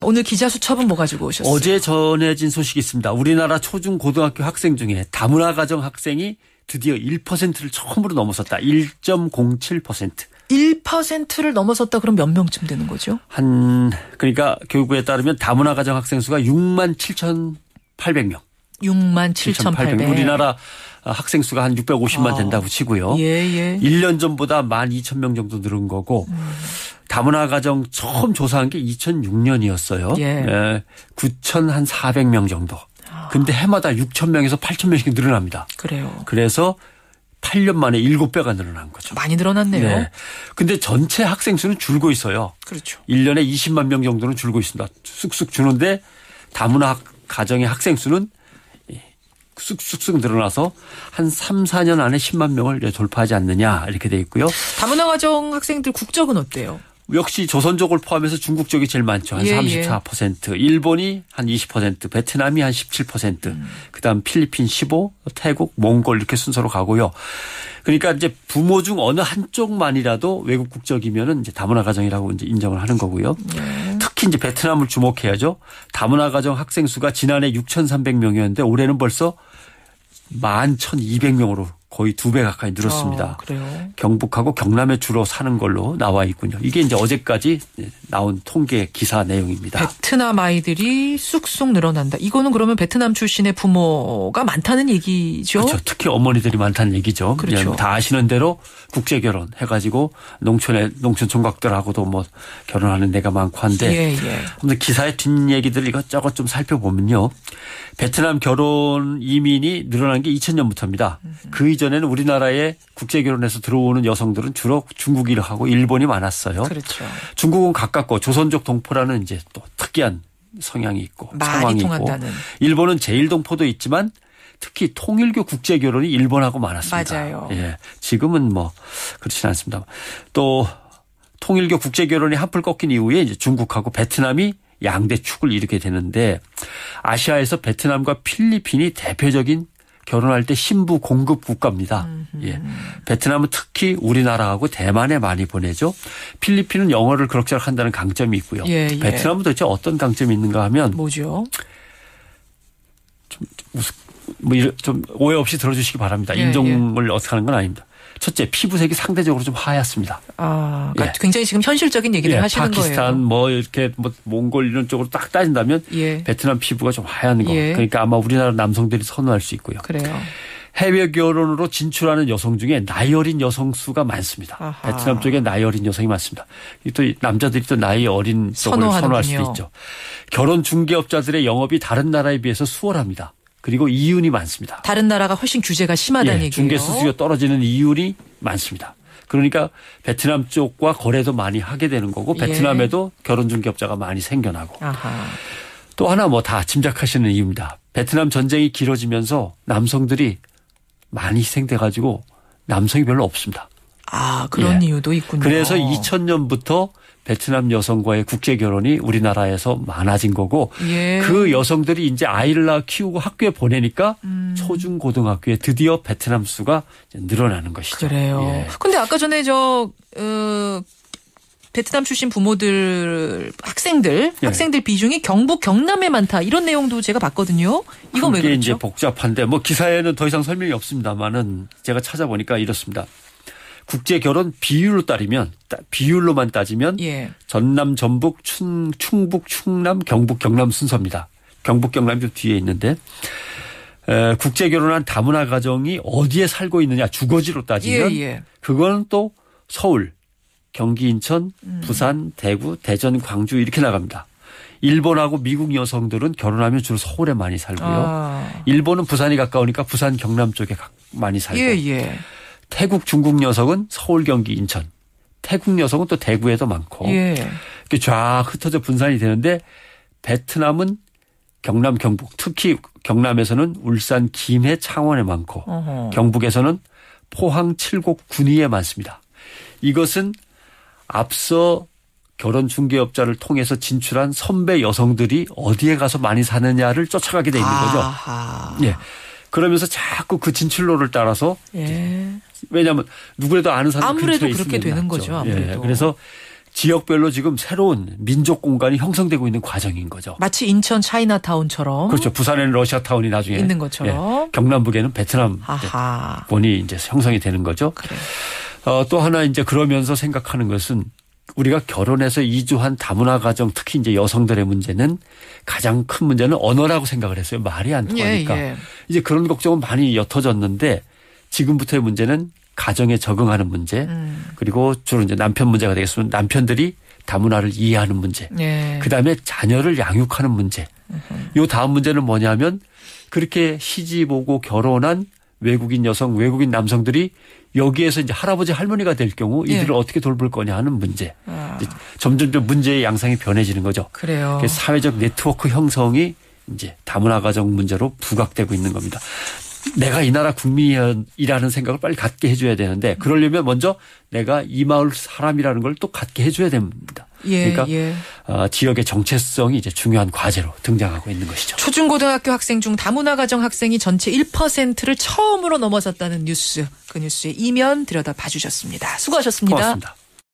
오늘 기자 수첩은 뭐 가지고 오셨어요? 어제 전해진 소식이 있습니다. 우리나라 초중 고등학교 학생 중에 다문화 가정 학생이 드디어 1%를 처음으로 넘어섰다. 1.07%. 1%를 넘어섰다 그럼 몇 명쯤 되는 거죠? 그러니까 교육부에 따르면 다문화 가정 학생 수가 67,800명. 67,800. 우리나라 학생 수가 한 650만 된다고 치고요. 예. 1년 전보다 12,000명 정도 늘은 거고 다문화 가정 처음 조사한 게 2006년이었어요. 예. 9,400명 정도. 근데 해마다 6,000명에서 8,000명씩 늘어납니다. 그래요. 그래서 8년 만에 7배가 늘어난 거죠. 많이 늘어났네요. 네. 근데 전체 학생 수는 줄고 있어요. 그렇죠. 1년에 20만 명 정도는 줄고 있습니다. 쑥쑥 주는데 다문화 가정의 학생 수는 쑥쑥 늘어나서 한 3, 4년 안에 10만 명을 돌파하지 않느냐 이렇게 돼 있고요. 다문화 가정 학생들 국적은 어때요? 역시 조선족을 포함해서 중국 쪽이 제일 많죠. 한 34%. 일본이 한 20%. 베트남이 한 17%. 그다음 필리핀 15%. 태국, 몽골 이렇게 순서로 가고요. 그러니까 이제 부모 중 어느 한쪽만이라도 외국 국적이면은 이제 다문화 가정이라고 이제 인정을 하는 거고요. 특히 이제 베트남을 주목해야죠. 다문화 가정 학생 수가 지난해 6,300명이었는데 올해는 벌써 11,200명으로 거의 2배 가까이 늘었습니다. 그래요? 경북하고 경남에 주로 사는 걸로 나와 있군요. 이게 이제 어제까지 나온 통계 기사 내용입니다. 베트남 아이들이 쑥쑥 늘어난다. 이거는 그러면 베트남 출신의 부모가 많다는 얘기죠? 그렇죠. 특히 어머니들이 많다는 얘기죠. 그렇죠. 다 아시는 대로 국제결혼 해가지고 농촌 총각들하고도 뭐 결혼하는 데가 많고 한데 근데 기사의 뒷얘기들 이것저것 좀 살펴보면요. 베트남 결혼 이민이 늘어난 게 2000년부터입니다. 그 이전에는 우리나라에 국제결혼해서 들어오는 여성들은 주로 중국이하고 일본이 많았어요. 그렇죠. 중국은 가깝고 조선족 동포라는 이제 또 특이한 성향이 있고 상황이 통한다는. 있고 일본은 제1동포도 있지만 특히 통일교 국제결혼이 일본하고 많았습니다. 맞아요. 예, 지금은 뭐 그렇지는 않습니다. 또 통일교 국제결혼이 한풀 꺾인 이후에 이제 중국하고 베트남이 양대 축을 이루게 되는데 아시아에서 베트남과 필리핀이 대표적인 결혼할 때 신부 공급 국가입니다. 예. 베트남은 특히 우리나라하고 대만에 많이 보내죠. 필리핀은 영어를 그럭저럭 한다는 강점이 있고요. 베트남은 도대체 어떤 강점이 있는가 하면 뭐죠? 좀 오해 없이 들어주시기 바랍니다. 인종을 어떻게 하는 건 아닙니다. 첫째, 피부색이 상대적으로 좀 하얗습니다. 그러니까 굉장히 지금 현실적인 얘기를 하시는 파키스탄, 거예요. 뭐 이렇게 뭐 몽골 이런 쪽으로 딱 따진다면 베트남 피부가 좀 하얀 거. 그러니까 아마 우리나라 남성들이 선호할 수 있고요. 그래요. 해외 결혼으로 진출하는 여성 중에 나이 어린 여성 수가 많습니다. 아하. 베트남 쪽에 나이 어린 여성이 많습니다. 또 남자들이 또 나이 어린 쪽을 선호할 수도 있죠. 결혼 중개업자들의 영업이 다른 나라에 비해서 수월합니다. 그리고 이윤이 많습니다. 다른 나라가 훨씬 규제가 심하다는 얘기예요. 중개 수수료 떨어지는 이윤이 많습니다. 그러니까 베트남 쪽과 거래도 많이 하게 되는 거고 베트남에도 결혼 중개업자가 많이 생겨나고. 또 하나 뭐 다 짐작하시는 이유입니다. 베트남 전쟁이 길어지면서 남성들이 많이 희생돼 가지고 남성이 별로 없습니다. 그런 이유도 있군요. 그래서 2000년부터 베트남 여성과의 국제 결혼이 우리나라에서 많아진 거고 그 여성들이 이제 아이를 낳아 키우고 학교에 보내니까 초중 고등학교에 드디어 베트남 수가 늘어나는 것이죠. 그래요. 근데 아까 전에 베트남 출신 부모들 학생들 비중이 경북 경남에 많다 이런 내용도 제가 봤거든요. 이건 왜 그렇죠? 이게 이제 복잡한데 뭐 기사에는 더 이상 설명이 없습니다만은 제가 찾아보니까 이렇습니다. 국제 결혼 비율로만 따지면 전남, 전북, 충북, 충남, 경북, 경남 순서입니다. 경북, 경남이 좀 뒤에 있는데 국제 결혼한 다문화 가정이 어디에 살고 있느냐 주거지로 따지면 그건 또 서울, 경기, 인천, 부산, 대구, 대전, 광주 이렇게 나갑니다. 일본하고 미국 여성들은 결혼하면 주로 서울에 많이 살고요. 일본은 부산이 가까우니까 부산, 경남 쪽에 많이 살고. 태국, 중국 여성은 서울, 경기, 인천. 태국 여성은 또 대구에도 많고. 이렇게 쫙 흩어져 분산이 되는데 베트남은 경남, 경북. 특히 경남에서는 울산, 김해, 창원에 많고 경북에서는 포항, 칠곡, 군위에 많습니다. 이것은 앞서 결혼 중개업자를 통해서 진출한 선배 여성들이 어디에 가서 많이 사느냐를 쫓아가게 돼 있는 거죠. 그러면서 자꾸 그 진출로를 따라서 왜냐하면 누구라도 아는 사람 근처에 있으면 그렇게 되는 낫죠. 거죠. 아무래도. 그래서 지역별로 지금 새로운 민족 공간이 형성되고 있는 과정인 거죠. 마치 인천 차이나타운처럼. 그렇죠. 부산에는 러시아타운이 나중에 있는 것처럼. 예, 경남북에는 베트남권이 이제 형성이 되는 거죠. 그래. 또 하나 이제 그러면서 생각하는 것은 우리가 결혼해서 이주한 다문화 가정, 특히 이제 여성들의 문제는 가장 큰 문제는 언어라고 생각을 했어요. 말이 안 통하니까. 예, 예. 이제 그런 걱정은 많이 옅어졌는데 지금부터의 문제는 가정에 적응하는 문제, 그리고 주로 이제 남편 문제가 되겠으면 남편들이 다문화를 이해하는 문제, 예. 그다음에 자녀를 양육하는 문제. 요 다음 문제는 뭐냐면 그렇게 시집 오고 결혼한 외국인 여성, 외국인 남성들이 여기에서 이제 할아버지 할머니가 될 경우 이들을 예. 어떻게 돌볼 거냐 하는 문제. 점점 문제의 양상이 변해지는 거죠. 그래요. 사회적 네트워크 형성이 이제 다문화 가정 문제로 부각되고 있는 겁니다. 내가 이 나라 국민이라는 생각을 빨리 갖게 해줘야 되는데 그러려면 먼저 내가 이 마을 사람이라는 걸 또 갖게 해줘야 됩니다. 예, 그러니까 예. 지역의 정체성이 이제 중요한 과제로 등장하고 있는 것이죠. 초중고등학교 학생 중 다문화 가정 학생이 전체 1%를 처음으로 넘어섰다는 뉴스. 그 뉴스의 이면 들여다봐 주셨습니다. 수고하셨습니다. 고맙습니다.